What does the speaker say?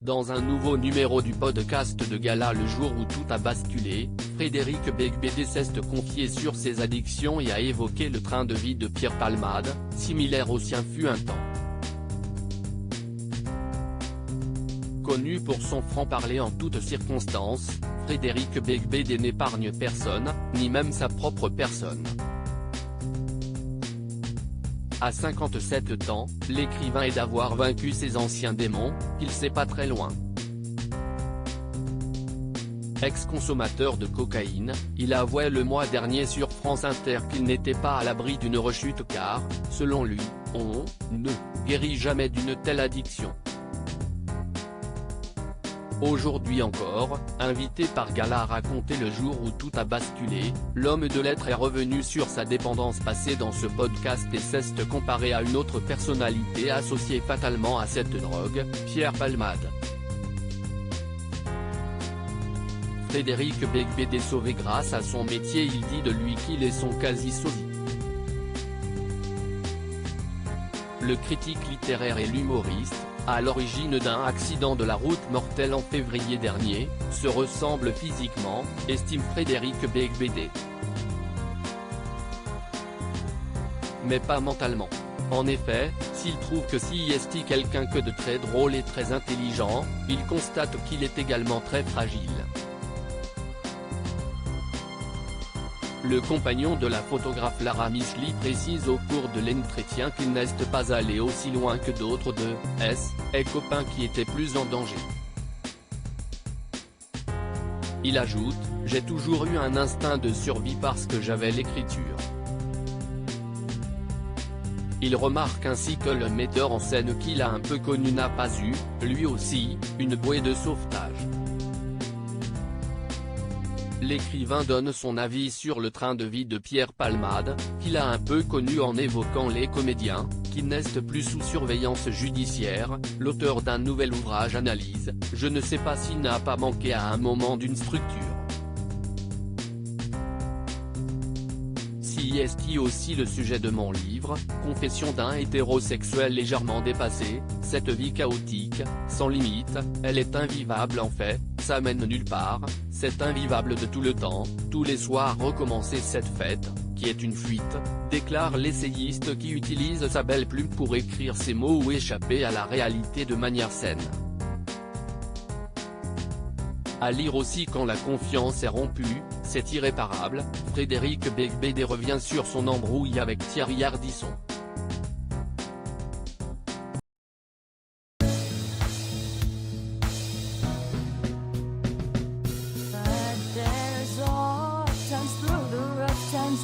Dans un nouveau numéro du podcast de Gala le jour où tout a basculé, Frédéric Beigbeder s'est confié sur ses addictions et a évoqué le train de vie de Pierre Palmade, similaire au sien fut un temps. Connu pour son franc-parler en toutes circonstances, Frédéric Beigbeder n'épargne personne, ni même sa propre personne. À 57 ans, l'écrivain est d'avoir vaincu ses anciens démons, il sait pas très loin. Ex-consommateur de cocaïne, il avouait le mois dernier sur France Inter qu'il n'était pas à l'abri d'une rechute car, selon lui, on ne guérit jamais d'une telle addiction. Aujourd'hui encore, invité par Gala à raconter le jour où tout a basculé, l'homme de lettres est revenu sur sa dépendance passée dans ce podcast et s'est comparé à une autre personnalité associée fatalement à cette drogue, Pierre Palmade. Frédéric Beigbeder sauvé grâce à son métier, il dit de lui qu'il est son quasi-sosie. Le critique littéraire et l'humoriste, à l'origine d'un accident de la route mortel en février dernier, se ressemblent physiquement, estime Frédéric Beigbeder. Mais pas mentalement. En effet, s'il trouve que si est quelqu'un que de très drôle et très intelligent, il constate qu'il est également très fragile. Le compagnon de la photographe Lara Misli précise au cours de l'entretien qu'il n'est pas allé aussi loin que d'autres de ses copains qui étaient plus en danger. Il ajoute « J'ai toujours eu un instinct de survie parce que j'avais l'écriture ». Il remarque ainsi que le metteur en scène qu'il a un peu connu n'a pas eu, lui aussi, une bouée de sauvetage. L'écrivain donne son avis sur le train de vie de Pierre Palmade, qu'il a un peu connu en évoquant les comédiens, qui n'est plus sous surveillance judiciaire. L'auteur d'un nouvel ouvrage analyse « Je ne sais pas s'il n'a pas manqué à un moment d'une structure. Si est aussi le sujet de mon livre, Confession d'un hétérosexuel légèrement dépassé, cette vie chaotique, sans limite, elle est invivable en fait, ça mène nulle part, c'est invivable de tout le temps, tous les soirs recommencer cette fête, qui est une fuite, déclare l'essayiste qui utilise sa belle plume pour écrire ses mots ou échapper à la réalité de manière saine. À lire aussi quand la confiance est rompue, c'est irréparable, Frédéric Beigbeder revient sur son embrouille avec Thierry Ardisson. But there's all times through the rough times